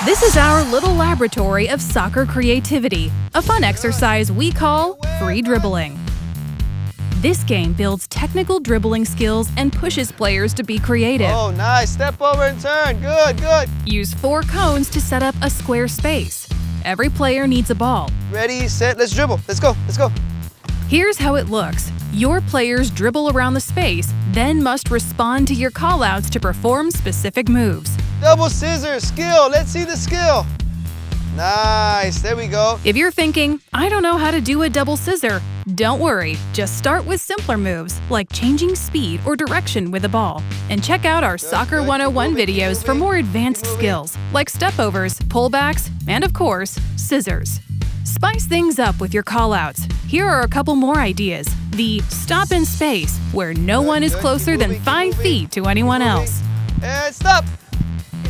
This is our little laboratory of soccer creativity, a fun exercise we call free dribbling. This game builds technical dribbling skills and pushes players to be creative. Oh, nice. Step over and turn. Good, good. Use 4 cones to set up a square space. Every player needs a ball. Ready, set, let's dribble. Let's go, let's go. Here's how it looks. Your players dribble around the space, then must respond to your callouts to perform specific moves. Double scissors, skill. Let's see the skill. Nice, there we go. If you're thinking, I don't know how to do a double scissor, don't worry. Just start with simpler moves, like changing speed or direction with the ball. And check out our Soccer 101 videos for more advanced skills, like stepovers, pullbacks, and of course, scissors. Spice things up with your callouts. Here are a couple more ideas. The stop in space, where no one is closer than 5 feet to anyone else. And stop.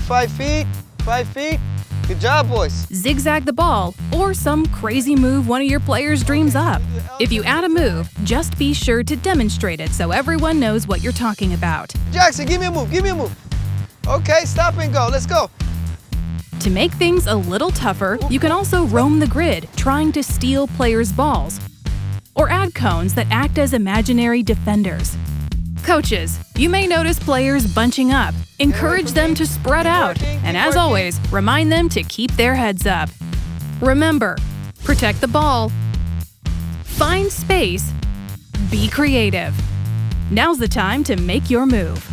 5 feet, 5 feet. Good job, boys. Zigzag the ball, or some crazy move one of your players dreams up. If you add a move, just be sure to demonstrate it so everyone knows what you're talking about. Jackson, give me a move, give me a move. Okay, stop and go, let's go. To make things a little tougher, you can also roam the grid, trying to steal players' balls, or add cones that act as imaginary defenders. Coaches, you may notice players bunching up. Encourage them to spread out, and as always, remind them to keep their heads up. Remember, protect the ball, find space, be creative. Now's the time to make your move.